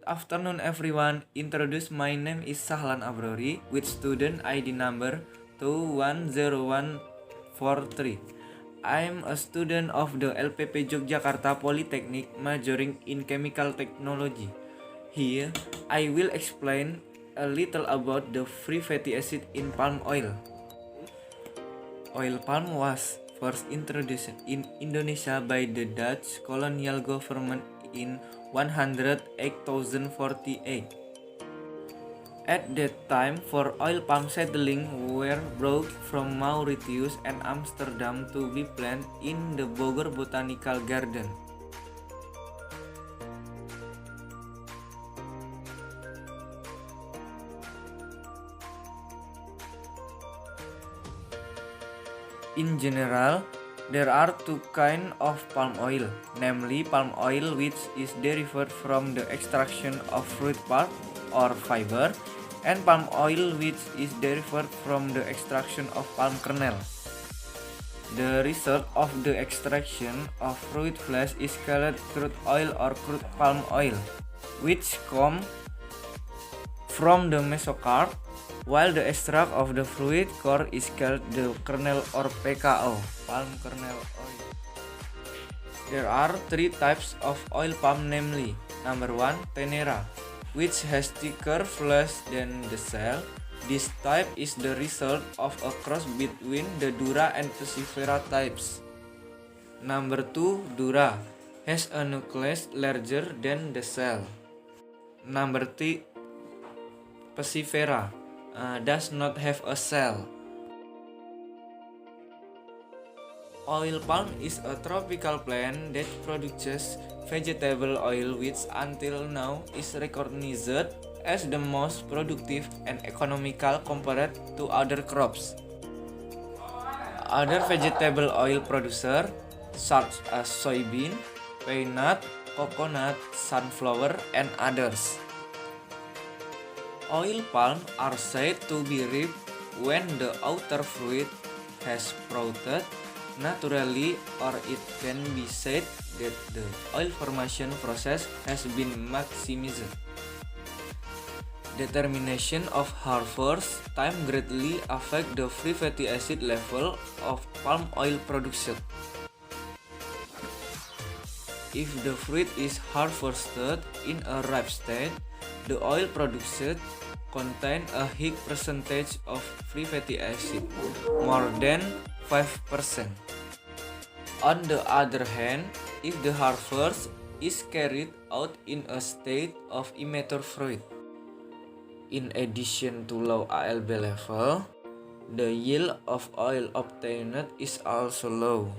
afternoon everyone. Introduce my name is Sahlan Abrori with student ID number 210143. I'm a student of the LPP Yogyakarta Polytechnic majoring in chemical technology. Here, I will explain a little about the free fatty acid in palm oil. Oil palm was first introduced in Indonesia by the Dutch colonial government in 108,048. At that time, for oil palm seedlings were brought from Mauritius and Amsterdam to be planted in the Bogor Botanical Garden. In general, there are two kinds of palm oil, namely palm oil which is derived from the extraction of fruit pulp or fiber, and palm oil which is derived from the extraction of palm kernel. The result of the extraction of fruit flesh is called crude oil or crude palm oil, which comes from the mesocarp, while the extract of the fruit core is called the kernel or PKO, palm kernel oil. There are three types of oil palm, namely, number 1, Tenera, which has thicker flesh than the shell. This type is the result of a cross between the Dura and Persifera types. Number 2, Dura, has a nucleus larger than the shell. Number 3, Persifera, does not have a shell. Oil palm is a tropical plant that produces vegetable oil which until now is recognized as the most productive and economical compared to other crops. Other vegetable oil producers such as soybean, pine nut, coconut, sunflower, and others. Oil palm are said to be ripe when the outer fruit has sprouted naturally, or it can be said that the oil formation process has been maximized. Determination of harvest time greatly affects the free fatty acid level of palm oil production. If the fruit is harvested in a ripe state, the oil produced contains a high percentage of free fatty acid, more than 5%. On the other hand, if the harvest is carried out in a state of immature fruit, in addition to low ALB level, the yield of oil obtained is also low.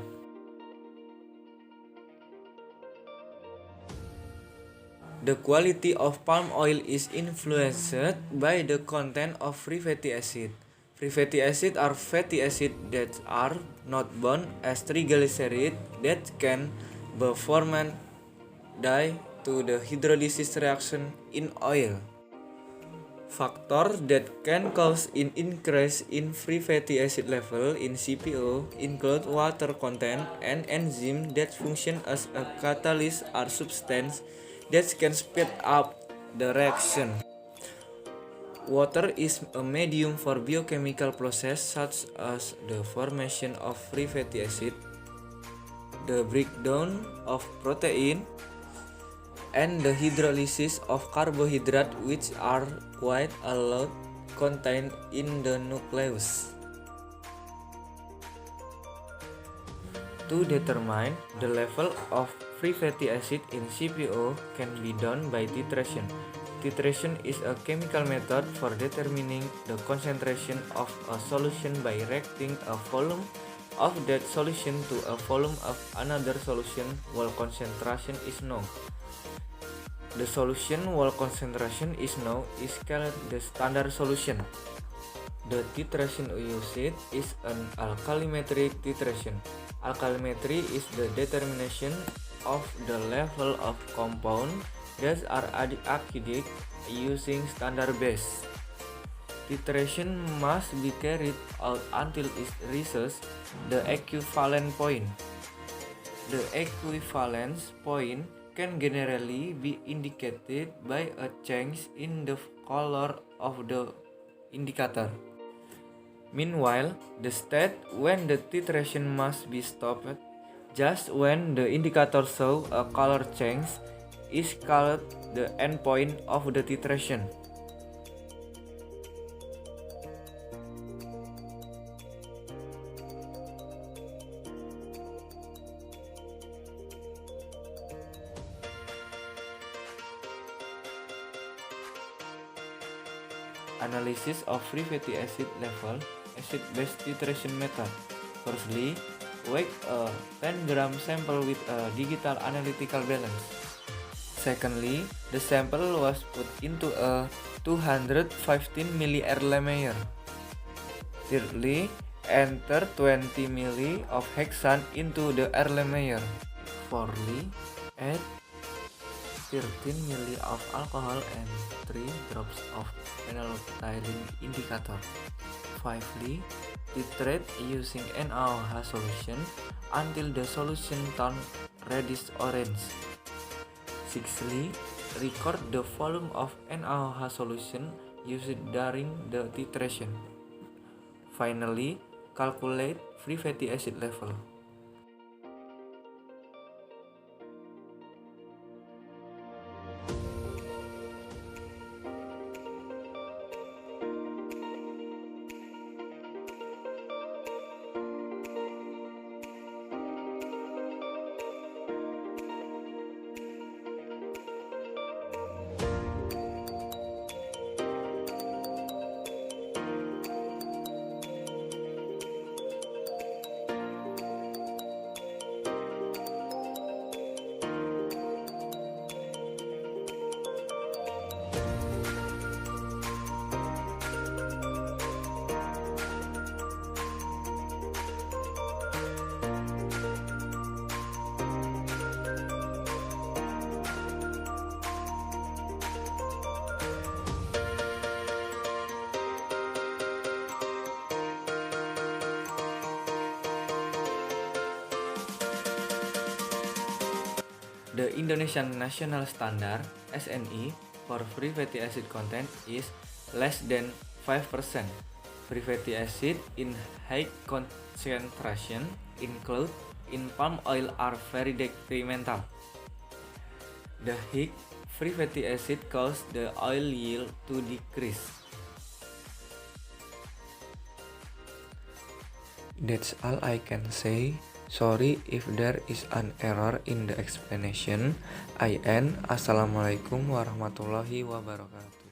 The quality of palm oil is influenced by the content of free fatty acid. Free fatty acids are fatty acids that are not bound as triglycerides that can be formed due to the hydrolysis reaction in oil. Factors that can cause an increase in free fatty acid level in CPO include water content and enzymes that function as a catalyst or substance that can speed up the reaction. Water is a medium for biochemical process such as the formation of free fatty acid, the breakdown of protein, and the hydrolysis of carbohydrate, which are quite a lot contained in the nucleus. To determine the level of free fatty acid in CPO can be done by titration. Titration is a chemical method for determining the concentration of a solution by reacting a volume of that solution to a volume of another solution while concentration is known. The solution while concentration is known is called the standard solution. The titration used is an alkalimetric titration. Alkalimetry is the determination of the level of compound that are acidic using standard base. Titration must be carried out until it reaches the equivalent point. The equivalence point can generally be indicated by a change in the color of the indicator. Meanwhile, the state when the titration must be stopped, just when the indicator shows a color change, is called the endpoint of the titration. Analysis of free fatty acid level, acid-base titration method. Firstly, weigh a 10-gram sample with a digital analytical balance. Secondly, the sample was put into a 215 ml Erlenmeyer. Thirdly, enter 20 ml of hexane into the Erlenmeyer. Fourthly, add 13 ml of alcohol and 3 drops of phenolphthalein indicator. Fifthly, titrate using NaOH solution until the solution turns reddish orange. Sixthly, record the volume of NaOH solution used during the titration. Finally, calculate free fatty acid level. The Indonesian National Standard (SNI) for free fatty acid content is less than 5%. Free fatty acid in high concentration included in palm oil are very detrimental. The high free fatty acid causes the oil yield to decrease. That's all I can say. Sorry if there is an error in the explanation. I end. Assalamualaikum warahmatullahi wabarakatuh.